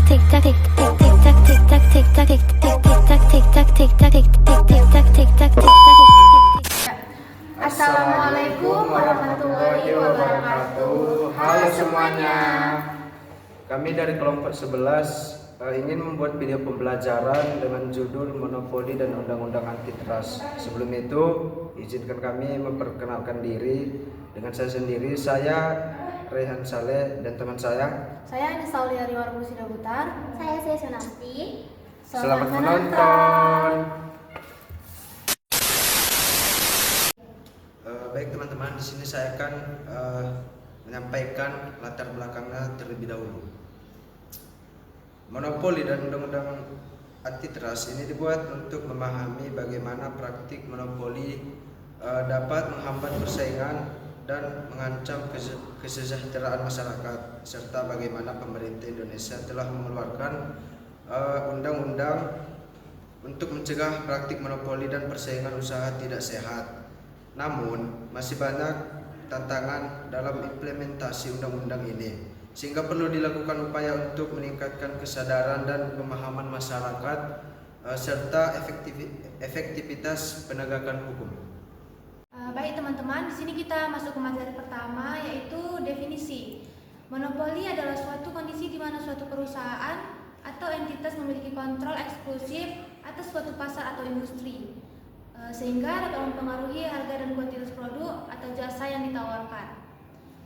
Assalamualaikum warahmatullahi wabarakatuh. Halo semuanya. Kami dari kelompok 11 ingin membuat video pembelajaran dengan judul Monopoli dan Undang-Undang Antitrust. Sebelum itu, izinkan kami memperkenalkan diri. Dengan saya sendiri, saya Rehan Saleh, dan teman saya Anissa Aulia Riwarmu Sidabutar. Saya Sunarti. Selamat menonton. Baik teman-teman, di sini saya akan menyampaikan latar belakangnya terlebih dahulu. Monopoli dan Undang-Undang Antitrust ini dibuat untuk memahami bagaimana praktik monopoli dapat menghambat persaingan dan mengancam kesejahteraan masyarakat, serta bagaimana pemerintah Indonesia telah mengeluarkan undang-undang untuk mencegah praktik monopoli dan persaingan usaha tidak sehat. Namun, masih banyak tantangan dalam implementasi undang-undang ini, sehingga perlu dilakukan upaya untuk meningkatkan kesadaran dan pemahaman masyarakat serta efektivitas penegakan hukum. Baik teman-teman, di sini kita masuk ke materi pertama, yaitu definisi. Monopoli adalah suatu kondisi di mana suatu perusahaan atau entitas memiliki kontrol eksklusif atas suatu pasar atau industri, sehingga dapat mempengaruhi harga dan kuantitas produk atau jasa yang ditawarkan.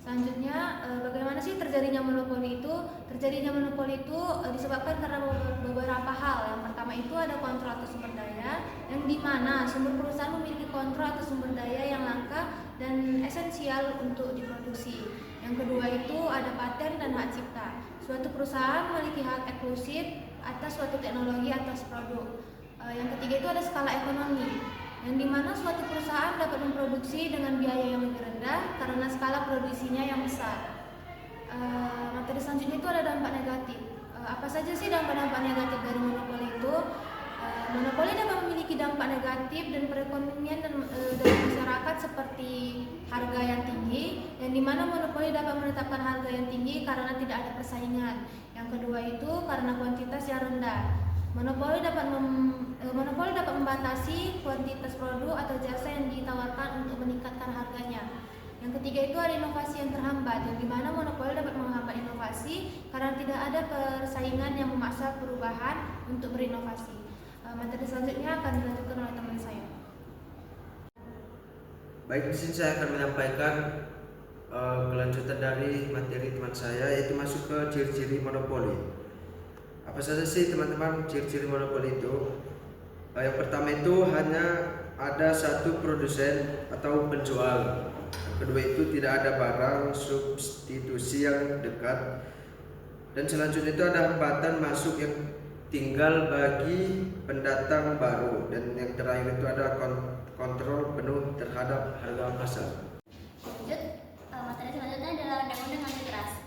Selanjutnya, bagaimana sih terjadinya monopoli itu? Terjadinya monopoli itu disebabkan karena beberapa hal. Yang pertama itu ada kontrol atas sumber daya, yang dimana sumber perusahaan memiliki kontrol atas sumber daya yang langka dan esensial untuk diproduksi. Yang kedua itu ada paten dan hak cipta. Suatu perusahaan memiliki hak eksklusif atas suatu teknologi atas produk. Yang ketiga itu ada skala ekonomi, yang dimana suatu perusahaan dapat memproduksi dengan biaya yang lebih rendah karena skala produksinya yang besar. Materi selanjutnya itu ada dampak negatif. Apa saja sih dampak-dampak negatif dari monopoli itu? Monopoli dapat memiliki dampak negatif dan perekonomian dan dalam masyarakat seperti harga yang tinggi, yang dimana monopoli dapat menetapkan harga yang tinggi karena tidak ada persaingan. Yang kedua itu karena kuantitas yang rendah. Monopoli dapat membatasi kuantitas produk atau jasa yang ditawarkan untuk meningkatkan harganya. Yang ketiga itu ada inovasi yang terhambat, yang dimana monopoli dapat menghambat inovasi karena tidak ada persaingan yang memaksa perubahan untuk berinovasi. Materi selanjutnya akan dilanjutkan oleh teman saya. Baik, di sini saya akan menyampaikan kelanjutan dari materi teman saya, yaitu masuk ke ciri-ciri monopoli. Apa saja sih teman-teman ciri-ciri monopoli itu? Yang pertama itu hanya ada satu produsen atau penjual. Yang kedua itu tidak ada barang substitusi yang dekat. Dan selanjutnya itu ada hambatan masuk yang tinggal bagi pendatang baru. Dan yang terakhir itu ada kontrol penuh terhadap harga pasar. Lanjut, materi selanjutnya adalah Undang-Undang Antitrust.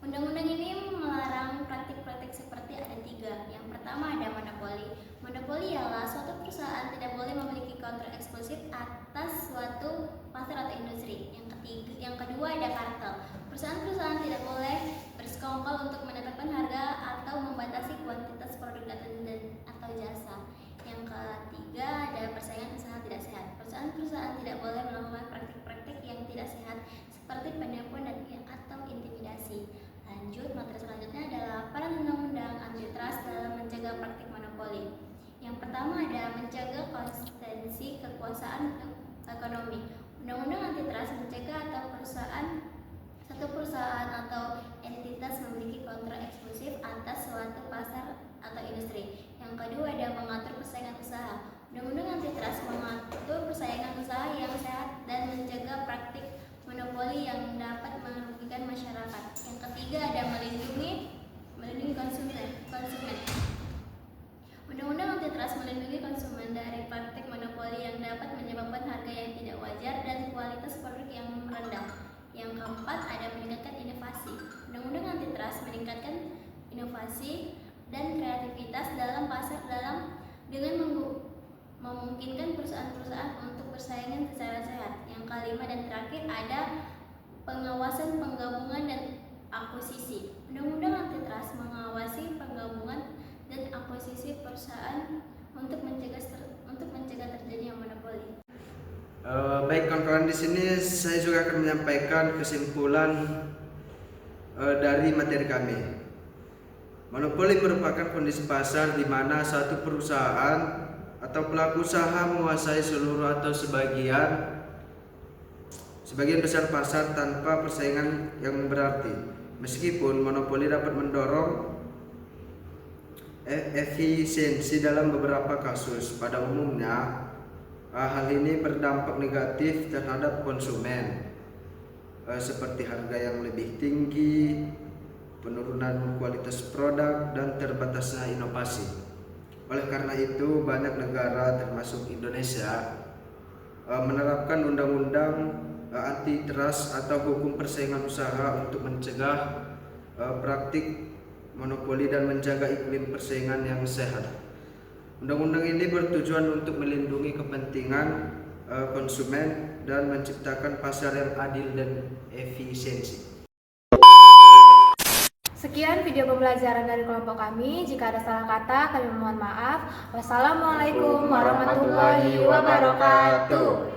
Undang-undang ini melarang praktik-praktik seperti ada tiga. Yang pertama ada monopoli. Monopoli ialah suatu perusahaan tidak boleh memiliki kontrol eksklusif atas suatu pasar atau industri. Yang kedua ada kartel. Perusahaan-perusahaan tidak boleh bersekongkol untuk menetapkan harga atau membatasi kuantitas produk atau jasa. Yang ketiga ada persaingan usaha tidak sehat. Perusahaan-perusahaan tidak boleh melakukan praktik-praktik yang tidak sehat seperti penipuan dan atau intimidasi. Lanjut, materi selanjutnya adalah peran undang-undang antitrust dalam mencegah praktik monopoli. Yang pertama ada mencegah konsistensi kekuasaan ekonomi. Undang-undang antitrust mencegah satu perusahaan atau entitas memiliki kontrol eksklusif atas suatu pasar atau industri. Yang kedua ada mengatur persaingan usaha. Undang-undang antitrust mengatur persaingan usaha yang sehat dan mencegah praktik monopoli yang dapat merugikan masyarakat. Yang ketiga ada melindungi konsumen. Undang-undang antitrust melindungi konsumen dari praktik monopoli yang dapat menyebabkan harga yang tidak wajar dan kualitas produk yang rendah. Yang keempat ada meningkatkan inovasi. Undang-undang antitrust meningkatkan inovasi dan kreativitas dalam pasar dengan memungkinkan perusahaan-perusahaan untuk bersaing secara sehat. Yang kelima dan terakhir ada pengawasan penggabungan dan akuisisi. Undang-undang antitrust mengawasi Dan di sini saya juga akan menyampaikan kesimpulan dari materi kami. Monopoli merupakan kondisi pasar di mana suatu perusahaan atau pelaku usaha menguasai seluruh atau sebagian besar pasar tanpa persaingan yang berarti. Meskipun monopoli dapat mendorong efisiensi dalam beberapa kasus, pada umumnya hal ini berdampak negatif terhadap konsumen, seperti harga yang lebih tinggi, penurunan kualitas produk, dan terbatasnya inovasi. Oleh karena itu, banyak negara termasuk Indonesia menerapkan undang-undang antitrust atau hukum persaingan usaha untuk mencegah praktik monopoli dan menjaga iklim persaingan yang sehat. Undang-undang ini bertujuan untuk melindungi kepentingan konsumen dan menciptakan pasar yang adil dan efisiensi. Sekian video pembelajaran dari kelompok kami. Jika ada salah kata, kami mohon maaf. Wassalamualaikum warahmatullahi wabarakatuh.